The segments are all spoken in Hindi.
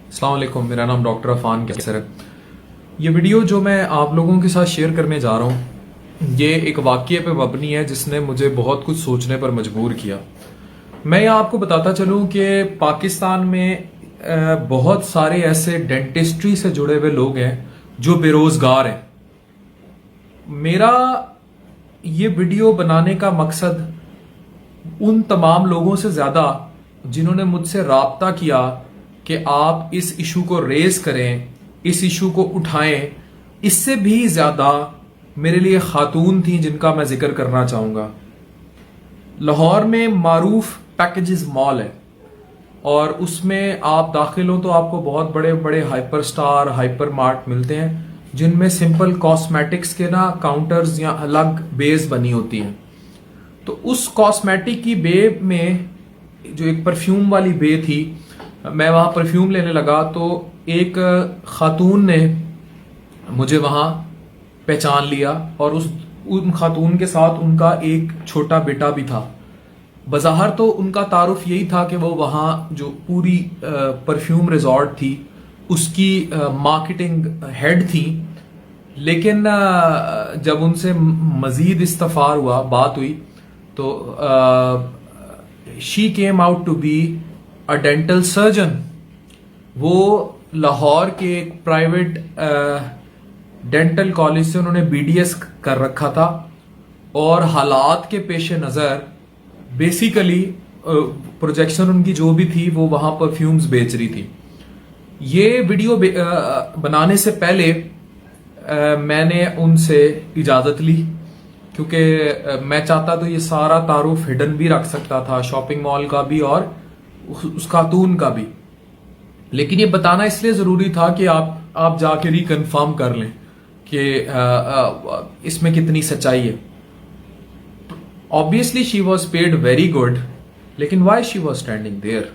अस्सलाम वालेकुम, मेरा नाम डॉक्टर अफान कैसर है। ये वीडियो जो मैं आप लोगों के साथ शेयर करने जा रहा हूँ, ये एक वाक़ये पे मबनी है जिसने मुझे बहुत कुछ सोचने पर मजबूर किया। मैं यहाँ आपको बताता चलूँ कि पाकिस्तान में बहुत सारे ऐसे डेंटिस्ट्री से जुड़े हुए लोग हैं जो बेरोज़गार हैं। मेरा ये वीडियो बनाने का मकसद उन तमाम लोगों से ज़्यादा जिन्होंने मुझसे राब्ता किया कि आप इस इशू को रेज करें, इस इशू को उठाएं, इससे भी ज्यादा मेरे लिए खातून थी जिनका मैं जिक्र करना चाहूंगा। लाहौर में मारूफ पैकेजेस मॉल है और उसमें आप दाखिल हो तो आपको बहुत बड़े बड़े हाइपर स्टार, हाइपर मार्ट मिलते हैं जिनमें सिंपल कॉस्मेटिक्स के ना काउंटर्स या अलग बेस बनी होती हैं। तो उस कॉस्मेटिक की बे में जो एक परफ्यूम वाली बे थी, मैं वहां परफ्यूम लेने लगा तो एक खातून ने मुझे वहां पहचान लिया और उन खातून के साथ उनका एक छोटा बेटा भी था। बज़ाहिर तो उनका तारुफ यही था कि वो वहां जो पूरी परफ्यूम रिजॉर्ट थी उसकी मार्केटिंग हेड थी, लेकिन जब उनसे मजीद इस्तफार हुआ, बात हुई, तो she came out to be a dental surgeon. वो लाहौर के एक प्राइवेट डेंटल कॉलेज से उन्होंने बीडीएस कर रखा था और हालात के पेश नज़र बेसिकली प्रोजेक्शन उनकी जो भी थी वो वहां परफ्यूम्स बेच रही थी। ये वीडियो बनाने से पहले मैंने उनसे इजाज़त ली क्योंकि मैं चाहता तो ये सारा तारुफ हिडन भी रख सकता था, शॉपिंग मॉल का भी और उस खातून का भी, लेकिन ये बताना इसलिए जरूरी था कि आप जाके रिकन्फर्म कर लें कि इसमें कितनी सच्चाई है। Obviously she was paid very good, लेकिन why she was standing there?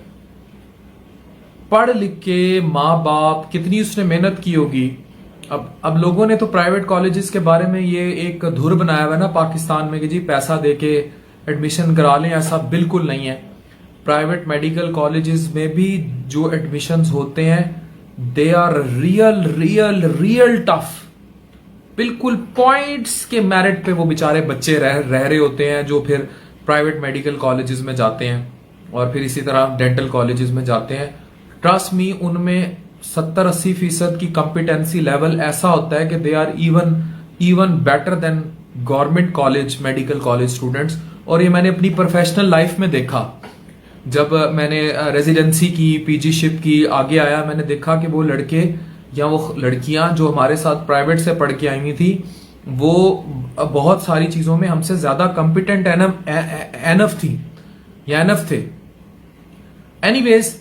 पढ़ लिख के माँ बाप कितनी उसने मेहनत की होगी। अब लोगों ने तो प्राइवेट कॉलेजेस के बारे में ये एक धुर बनाया हुआ है ना पाकिस्तान में कि जी पैसा देके एडमिशन करा लें। ऐसा बिल्कुल नहीं है। प्राइवेट मेडिकल कॉलेजेस में भी जो एडमिशन्स होते हैं they are real real real tough. बिल्कुल पॉइंट्स के मेरिट पे वो बेचारे बच्चे रह रहे होते हैं जो फिर प्राइवेट मेडिकल कॉलेजेस में जाते हैं और फिर इसी तरह डेंटल कॉलेजेस में जाते हैं। ट्रस्ट मी, उनमें 70-80% की कॉम्पिटेंसी लेवल ऐसा होता है कि they are even better than government college medical college students. और ये मैंने अपनी प्रोफेशनल लाइफ में देखा। जब मैंने रेजिडेंसी की, पीजीशिप की, आगे आया, मैंने देखा कि वो लड़के या वो लड़कियां जो हमारे साथ प्राइवेट से पढ़ के आई हुई थी वो बहुत सारी चीजों में हमसे ज्यादा कॉम्पिटेंट एनफ थी या एनफ थे। एनीवेज,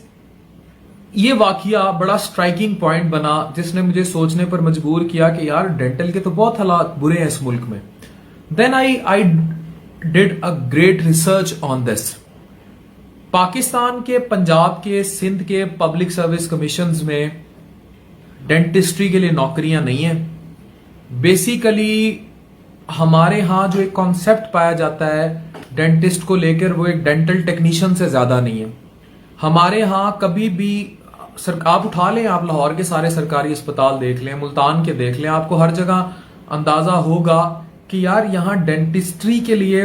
ये वाकया बड़ा स्ट्राइकिंग पॉइंट बना जिसने मुझे सोचने पर मजबूर किया कि यार डेंटल के तो बहुत हालात बुरे हैं इस मुल्क में। Then I did a great research on this. Pakistan के, पंजाब के, सिंध के पब्लिक सर्विस कमीशंस में डेंटिस्ट्री के लिए नौकरियां नहीं है। बेसिकली हमारे यहां जो एक कॉन्सेप्ट पाया जाता है डेंटिस्ट को लेकर, वो एक डेंटल टेक्नीशियन से ज्यादा नहीं है। हमारे यहां कभी भी आप उठा लें, आप लाहौर के सारे सरकारी अस्पताल देख लें, मुल्तान के देख लें, आपको हर जगह अंदाजा होगा कि यार यहां डेंटिस्ट्री के लिए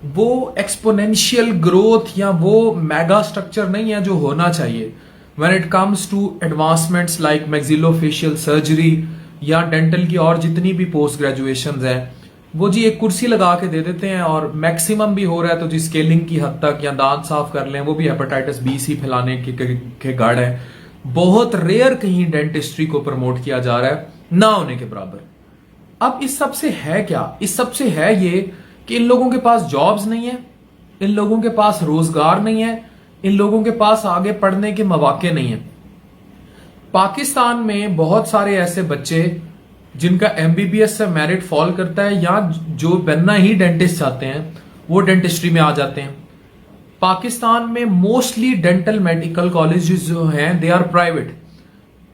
वो एक्सपोनेंशियल ग्रोथ या वो मेगा स्ट्रक्चर नहीं है जो होना चाहिए। When it comes to advancements like maxillofacial surgery या डेंटल की और जितनी भी पोस्ट ग्रेजुएशन है, वो जी एक कुर्सी लगा के दे देते हैं और मैक्सिमम भी हो रहा है तो जी स्केलिंग की हद तक, या दांत साफ कर लें, वो भी हेपेटाइटिस बी सी फैलाने के गढ़ है। बहुत रेयर कहीं डेंटिस्ट्री को प्रमोट किया जा रहा है, ना होने के बराबर। अब इस सब से है क्या? इस सब से है ये कि इन लोगों के पास जॉब्स नहीं है, इन लोगों के पास रोजगार नहीं है, इन लोगों के पास आगे पढ़ने के मौके नहीं है। पाकिस्तान में बहुत सारे ऐसे बच्चे जिनका एमबीबीएस से मेरिट फॉल करता है या जो बनना ही डेंटिस्ट चाहते हैं वो डेंटिस्ट्री में आ जाते हैं। पाकिस्तान में मोस्टली डेंटल मेडिकल कॉलेजेस जो हैं they are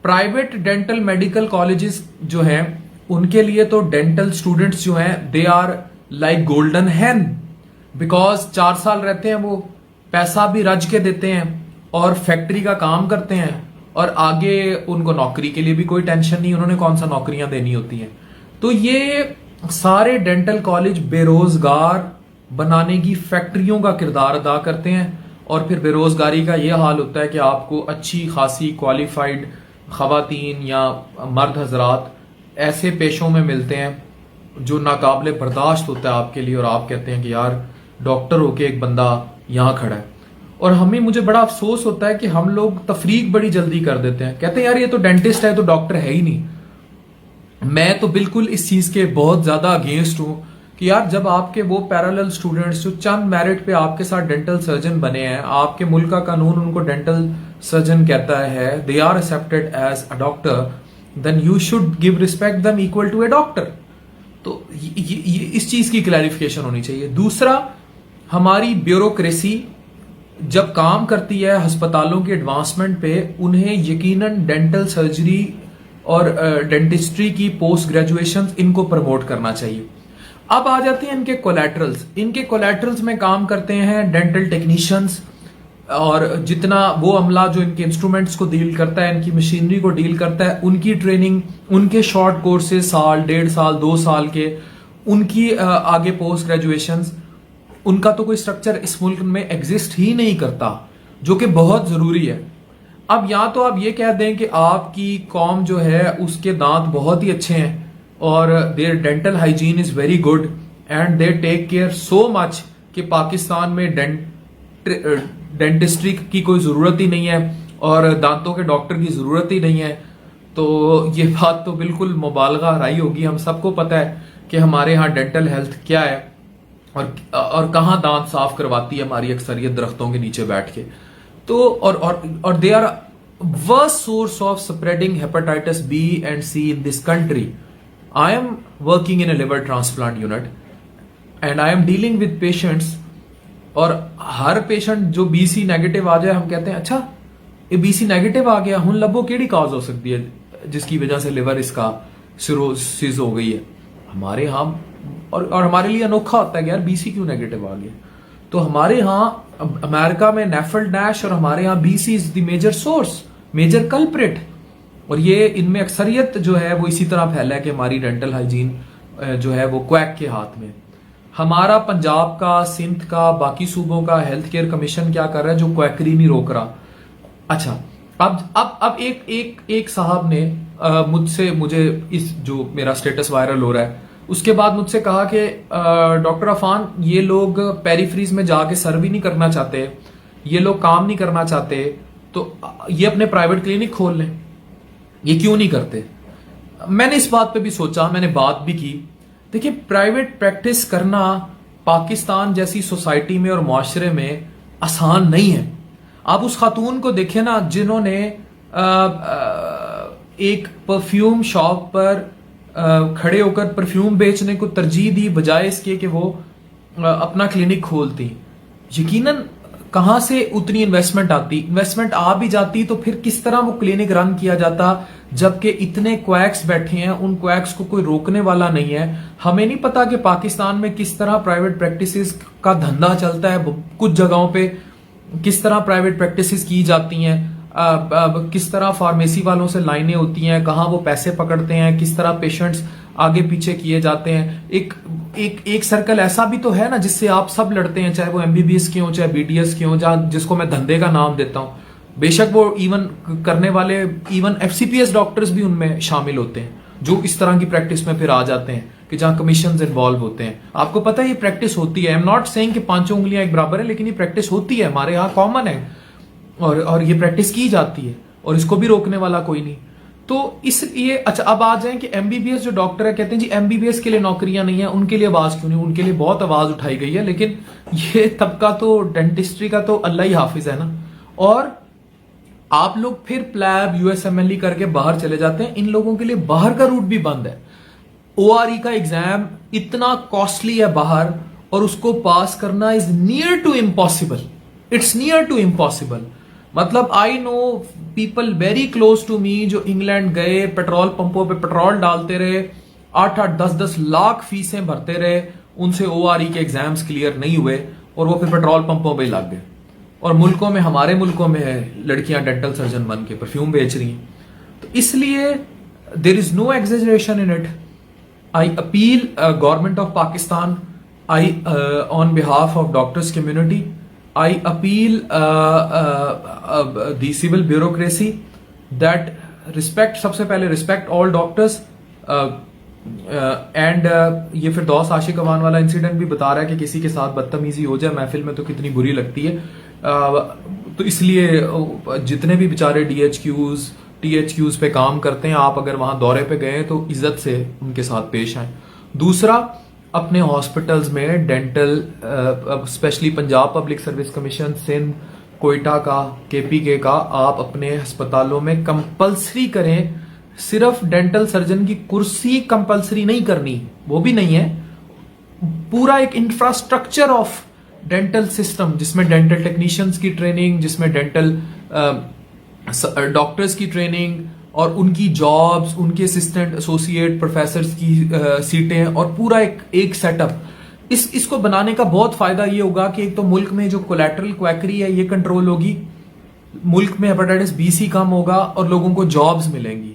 private dental medical colleges जो हैं उनके लिए तो डेंटल स्टूडेंट्स जो हैं they are like golden hen, because 4 साल रहते हैं, वो पैसा भी रज के देते हैं और फैक्ट्री का काम करते हैं और आगे उनको नौकरी के लिए भी कोई टेंशन नहीं, उन्होंने कौन सा नौकरियां देनी होती हैं। तो ये सारे डेंटल कॉलेज बेरोजगार बनाने की फैक्ट्रियों का किरदार अदा करते हैं, और फिर बेरोजगारी का यह हाल होता है कि आपको अच्छी खासी क्वालिफाइड खवातीन या मर्द हजरात ऐसे पेशों में मिलते हैं जो नाकाबिले बर्दाश्त होता है आपके लिए, और आप कहते हैं कि यार डॉक्टर होके एक बंदा यहाँ खड़ा है। और मुझे बड़ा अफसोस होता है कि हम लोग तफरीक बड़ी जल्दी कर देते हैं, कहते हैं यार ये तो डेंटिस्ट है तो डॉक्टर है ही नहीं। मैं तो बिल्कुल इस चीज के बहुत ज्यादा अगेंस्ट हूं कि यार जब आपके वो पैरेलल स्टूडेंट्स जो चंद मेरिट पे आपके साथ डेंटल सर्जन बने हैं, आपके मुल्क का कानून उनको डेंटल सर्जन कहता है, they are accepted as a doctor, then you should give respect them equal to a doctor. तो ये इस चीज की क्लैरिफिकेशन होनी चाहिए। दूसरा, हमारी ब्यूरोक्रेसी जब काम करती है अस्पतालों के एडवांसमेंट पे, उन्हें यकीनन डेंटल सर्जरी और डेंटिस्ट्री की पोस्ट ग्रेजुएशन इनको प्रमोट करना चाहिए। अब आ जाती हैं इनके कोलैटरल्स। इनके कोलैटरल्स में काम करते हैं डेंटल टेक्नीशियंस, और जितना वो अमला जो इनके इंस्ट्रूमेंट्स को डील करता है, इनकी मशीनरी को डील करता है, उनकी ट्रेनिंग, उनके शॉर्ट कोर्सेज साल, 1.5 साल, 2 साल के, उनकी आगे पोस्ट ग्रेजुएशंस, उनका तो कोई स्ट्रक्चर इस मुल्क में एग्जिस्ट ही नहीं करता, जो कि बहुत जरूरी है। अब या तो आप ये कह दें कि आपकी कौम जो है उसके दांत बहुत ही अच्छे हैं और their dental hygiene is very good and they take care so much कि पाकिस्तान में डेंटिस्ट्री की कोई जरूरत ही नहीं है और दांतों के डॉक्टर की जरूरत ही नहीं है, तो ये बात तो बिल्कुल मुबालगा राई होगी। हम सबको पता है कि हमारे यहाँ डेंटल हेल्थ क्या है और कहाँ दांत साफ करवाती है हमारी अक्सरियत दरख्तों के नीचे बैठ के। तो और they are worst source of spreading hepatitis B and C in this country. I am working in a liver transplant unit and I am dealing with patients, और हर पेशेंट जो BC नेगेटिव आ जाए हम कहते हैं अच्छा ये BC नेगेटिव आ गया, हुन लबो केड़ी काज हो सकती है जिसकी वजह से लिवर इसका सिरोसिस हो गई है हमारे यहाँ। और हमारे लिए अनोखा होता है कि यार BC क्यों नेगेटिव आ गया। तो हमारे यहाँ अमेरिका में नेफल डैश और हमारे यहाँ BC is the major source, major culprit, और ये इनमें अक्सरियत जो है वो इसी तरह फैला है कि हमारी डेंटल हाइजीन जो है वो क्वैक के हाथ में। हमारा पंजाब का, सिंध का, बाकी सूबों का हेल्थ केयर कमीशन क्या कर रहा है, जो क्वैकरी नहीं रोक रहा। अच्छा, अब एक साहब ने मुझे इस जो मेरा स्टेटस वायरल हो रहा है उसके बाद मुझसे कहा कि डॉक्टर अफान ये लोग पेरीफ्रीज में जाके सर्व ही नहीं करना चाहते, ये लोग काम नहीं करना चाहते, तो ये अपने प्राइवेट क्लिनिक खोल लें, ये क्यों नहीं करते। मैंने इस बात पे भी सोचा, मैंने बात भी की। देखिए, प्राइवेट प्रैक्टिस करना पाकिस्तान जैसी सोसाइटी में और मुआशरे में आसान नहीं है। आप उस खातून को देखें ना जिन्होंने एक परफ्यूम शॉप पर खड़े होकर परफ्यूम बेचने को तरजीह दी बजाय इसके कि वो अपना क्लिनिक खोलती। यकीनन कहां से उतनी इन्वेस्टमेंट आती, इन्वेस्टमेंट आ भी जाती तो फिर किस तरह वो क्लिनिक रन किया जाता, जबकि इतने क्वैक्स बैठे हैं, उन क्वैक्स को कोई रोकने वाला नहीं है। हमें नहीं पता कि पाकिस्तान में किस तरह प्राइवेट प्रैक्टिसेस का धंधा चलता है, कुछ जगहों पे किस तरह प्राइवेट प्रैक्टिसेस की जाती हैं, किस तरह फार्मेसी वालों से लाइनें होती हैं, कहाँ वो पैसे पकड़ते हैं, किस तरह पेशेंट्स आगे पीछे किए जाते हैं। एक सर्कल ऐसा भी तो है ना जिससे आप सब लड़ते हैं, चाहे वो MBBS के हो, चाहे BDS के हो, जिसको मैं धंधे का नाम देता हूं। बेशक वो इवन करने वाले इवन FCPS डॉक्टर्स भी उनमें शामिल होते हैं जो इस तरह की प्रैक्टिस में फिर आ जाते हैं कि जहां कमीशंस इन्वॉल्व होते हैं। आपको पता है ये प्रैक्टिस होती है। आई एम नॉट सेइंग कि पांचों उंगलियां एक बराबर है, लेकिन ये प्रैक्टिस होती है, हमारे यहाँ कॉमन है और ये प्रैक्टिस की जाती है और इसको भी रोकने वाला कोई नहीं। तो इसलिए अच्छा, अब आ जाए कि MBBS जो डॉक्टर है कहते हैं जी MBBS के लिए नौकरियां नहीं है, उनके लिए आवाज क्यों नहीं। उनके लिए बहुत आवाज उठाई गई है, लेकिन ये तबका तो डेंटिस्ट्री का तो अल्लाह ही हाफिज है ना। और आप लोग फिर प्लैब USMLE करके बाहर चले जाते हैं। इन लोगों के लिए बाहर का रूट भी बंद है। ORE का एग्जाम इतना कॉस्टली है बाहर, और उसको पास करना is near to impossible. It's near to impossible. मतलब I know people very close to me जो इंग्लैंड गए, पेट्रोल पंपों पे पेट्रोल डालते रहे, 8-8, 10-10 लाख फीसें भरते रहे, उनसे ORE के एग्जाम्स क्लियर नहीं हुए और वो फिर पेट्रोल पंपों पे लग गए। और मुल्कों में, हमारे मुल्कों में लड़कियां डेंटल सर्जन बन के परफ्यूम बेच रही हैं। तो इसलिए there is no exaggeration in it. I appeal government of Pakistan, I on behalf of doctors community, I appeal the civil bureaucracy that respect, सबसे पहले रिस्पेक्ट ऑल डॉक्टर्स एंड ये फिरदौस आशिक अवान वाला इंसिडेंट भी बता रहा है कि किसी के साथ बदतमीजी हो जाए महफिल में तो कितनी बुरी लगती है। तो इसलिए जितने भी बेचारे DHQs THQs पे काम करते हैं, आप अगर वहां दौरे पे गए तो इज्जत से उनके साथ पेश आए। दूसरा, अपने हॉस्पिटल्स में dental, specially Punjab public service commission, Sindh, Quetta का, KPK का, आप अपने अस्पतालों में कंपलसरी करें। सिर्फ डेंटल सर्जन की कुर्सी कंपलसरी नहीं करनी, वो भी नहीं है, पूरा एक इंफ्रास्ट्रक्चर ऑफ डेंटल सिस्टम जिसमें डेंटल टेक्नीशियंस की ट्रेनिंग, जिसमें डेंटल डॉक्टर्स की ट्रेनिंग और उनकी जॉब्स, उनके असिस्टेंट, एसोसिएट प्रोफेसर्स की सीटें और पूरा एक सेटअप। इसको बनाने का बहुत फायदा ये होगा कि एक तो मुल्क में जो कोलैटरल क्वैकरी है ये कंट्रोल होगी, मुल्क में हेपेटाइटिस B, C कम होगा और लोगों को जॉब्स मिलेंगी,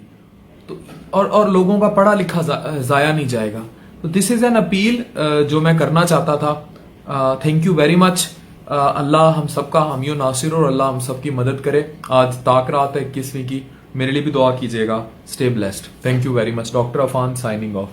तो और लोगों का पढ़ा लिखा जाया नहीं जाएगा। तो दिस इज एन अपील जो मैं करना चाहता था। Thank you very much. Allah हम सबका हामियो नासिर और अल्लाह हम सबकी मदद करे। आज ताक रात है 21वीं की, मेरे लिए भी दुआ कीजिएगा। Stay blessed. Thank you very much. Doctor Affan signing of.